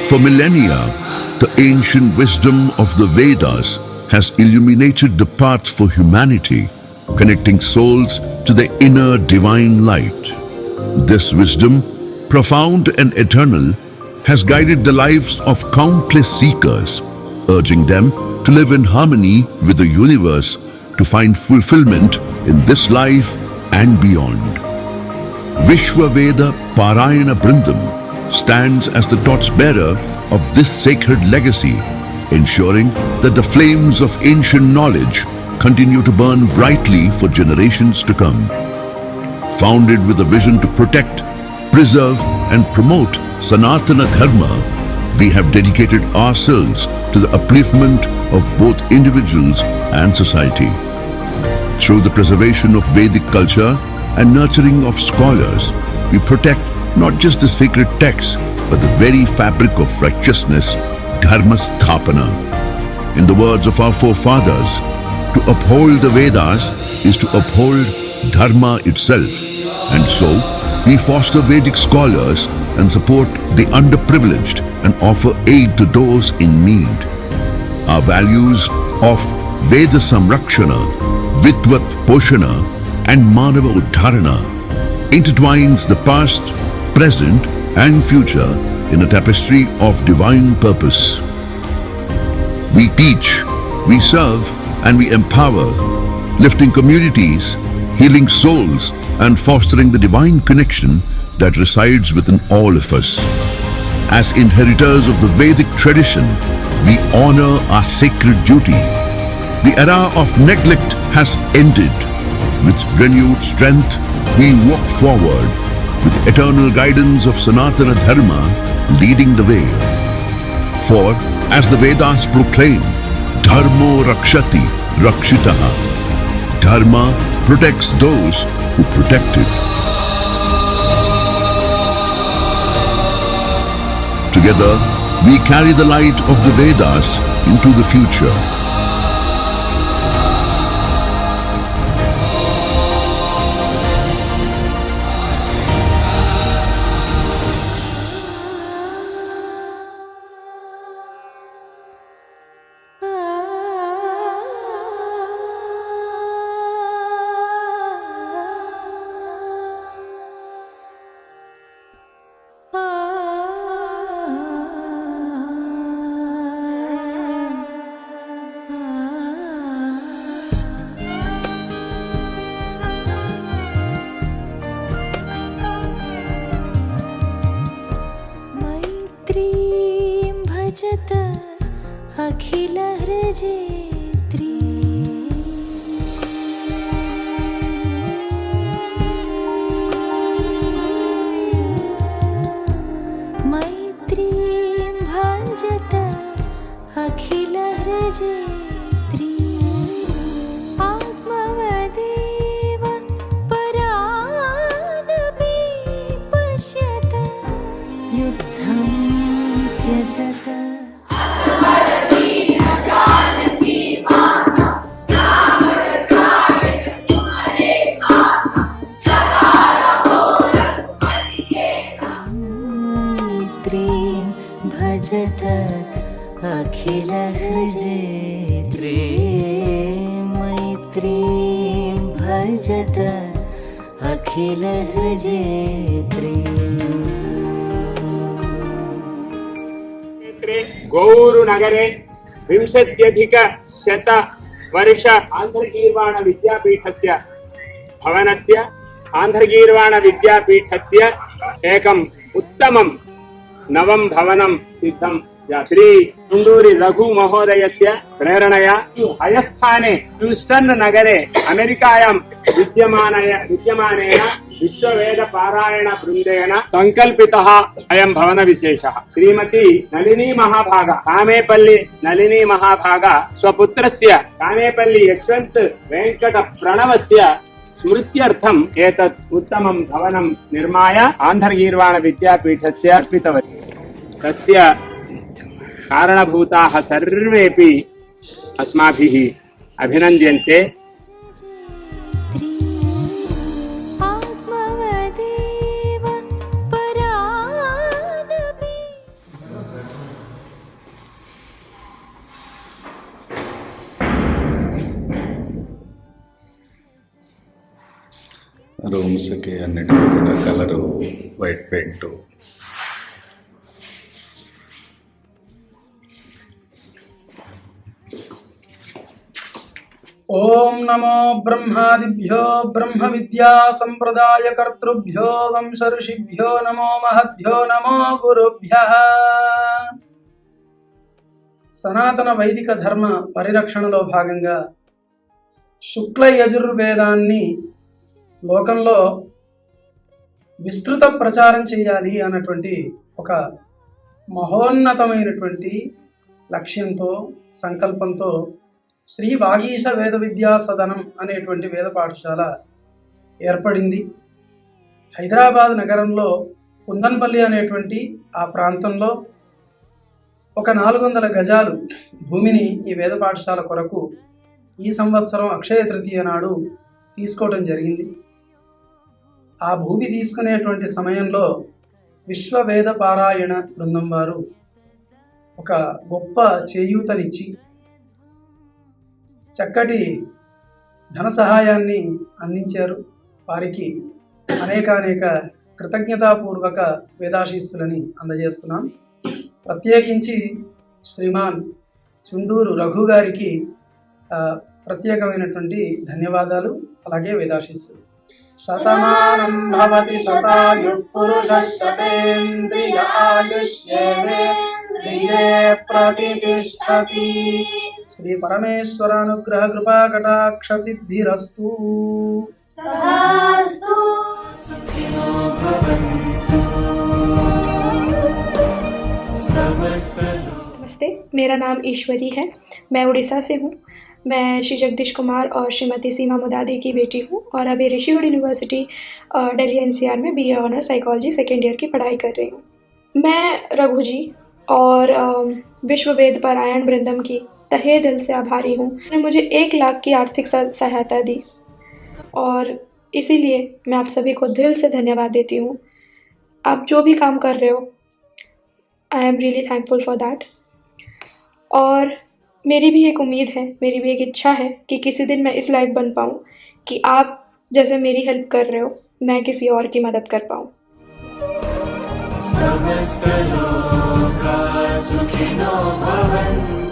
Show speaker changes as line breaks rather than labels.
For millennia, the ancient wisdom of the Vedas has illuminated the path for humanity, connecting souls to the inner divine light. This wisdom, profound and eternal, has guided the lives of countless seekers, urging them to live in harmony with the universe to find fulfillment in this life and beyond. Vishwaveda Parayana Brindam stands as the torchbearer of this sacred legacy, ensuring that the flames of ancient knowledge continue to burn brightly for generations to come. Founded with a vision to protect, preserve and promote Sanatana Dharma, we have dedicated ourselves to the upliftment of both individuals and society. Through the preservation of Vedic culture and nurturing of scholars, we protect not just the sacred texts, but the very fabric of righteousness, Dharma Sthapana. In the words of our forefathers, to uphold the Vedas is to uphold Dharma itself. And so, we foster Vedic scholars and support the underprivileged and offer aid to those in need. Our values of Veda Samrakshana, Vidvat Poshana and Manava Uddharana intertwines the past, present and future in a tapestry of divine purpose. We teach, we serve and we empower, lifting communities, healing souls and fostering the divine connection that resides within all of us. As inheritors of the Vedic tradition, we honor our sacred duty. The era of neglect has ended. With renewed strength, we walk forward with the eternal guidance of Sanatana Dharma leading the way. For, as the Vedas proclaim, Dharmo Rakshati Rakshitaha. Dharma protects those who protect it. Together, we carry the light of the Vedas into the future.
भजत अखिल हृजेत्री मैत्रीं भजत अखिल हृजेत्री आत्मवदेव परानपि पश्यत युद्धं त्यजत मैत्रीं भजत अखिल हृजेत्री मैत्रीं भजत अखिल हृजेत्री
गौरु नगरे 20+ वर्ष आंध्रगीर्वाण विद्यापीठस्य भवनस्य आंध्रगीर्वाण विद्यापीठस्य एकम् उत्तमं नवं भवनं सिद्धं श्री सुन्दूरी रघु महोदयस्य प्रेरणया अयस्थाने ह्यूस्टन् नगरे अमेरिकायां विद्यमानेन विश्ववेद पारायण बृन्देन संकल्पितः अयं भवन विशेषः। श्रीमती नलिनी महाभागा कामेपल्ली नलिनी महाभागा स्वपुत्रस्य कामेपल्ली यशवन्त वेंकट प्रणवस्य स्मृत्यर्थम् एतत् उत्तमं भवनं निर्माय आन्ध्रगीर्वाण विद्यापीठस्य अर्पितवती। तस्य कारणभूताः सर्वेपि अस्माभिः अभिनन्द्यन्ते।
రూమ్స్కి అన్నిటికీ కూడా కలరు వైట్ పెయింట్.
ఓం నమో బ్రహ్మాదిభ్యో బ్రహ్మ విద్యా సంప్రదాయ కర్తృభ్యో వంశ ఋషిభ్యో నమో మహద్భ్యో నమో గురుభ్యః. సనాతన వైదిక ధర్మ పరిరక్షణలో భాగంగా శుక్ల యజుర్వేదాన్ని లోకంలో విస్తృత ప్రచారం చేయాలి అన్నటువంటి ఒక మహోన్నతమైనటువంటి లక్ష్యంతో సంకల్పంతో శ్రీ వాగీశ వేద విద్యా సదనం అనేటువంటి వేద పాఠశాల ఏర్పడింది. హైదరాబాద్ నగరంలో కుందన్పల్లి అనేటువంటి ఆ ప్రాంతంలో ఒక 400 గజాలు భూమిని ఈ వేద పాఠశాల కొరకు ఈ సంవత్సరం అక్షయ తృతీయ నాడు తీసుకోవడం జరిగింది. ఆ భూమి తీసుకునేటువంటి సమయంలో విశ్వ వేద పారాయణ బృందం వారు ఒక గొప్ప చేయూతనిచ్చి చక్కటి ధన సహాయాన్ని అందించారు. వారికి అనేక కృతజ్ఞతాపూర్వక వేదాశీస్సులని అందజేస్తున్నాం. ప్రత్యేకించి శ్రీమాన్ చుండూరు రఘు గారికి ప్రత్యేకమైనటువంటి ధన్యవాదాలు, అలాగే వేదాశీస్సులు. శతమానం భవతి శతాయుః పురుషః శతేంద్రియ ఆయుష్యేవేంద్రియే ప్రతిష్ఠతి. శ్రీ పరమేశ్వరానుగ్రహ కృపా కటాక్ష సిద్ధిరస్తు.
नमस्ते, मेरा नाम ईश्वरी है। मैं उड़ीसा से हूँ। मैं श्री जगदीश कुमार और श्रीमती सीमा मुदादी की बेटी हूँ और अभी ऋषिगढ़ यूनिवर्सिटी दिल्ली NCR में BA honour psychology second year की पढ़ाई कर रही हूँ। मैं रघु जी और विश्व वेद पारायण वृंदम की तहे दिल से आभारी हूँ। उन्होंने मुझे 1 लाख की आर्थिक सहायता दी और इसीलिए मैं आप सभी को दिल से धन्यवाद देती हूँ। आप जो भी काम कर रहे हो, I am really thankful for that. और मेरी भी एक उम्मीद है, मेरी भी एक इच्छा है कि किसी दिन मैं इस लायक बन पाऊँ कि आप जैसे मेरी हेल्प कर रहे हो, मैं किसी और की मदद कर पाऊँ।
समस्त लोका सुखिनो भवन्तु।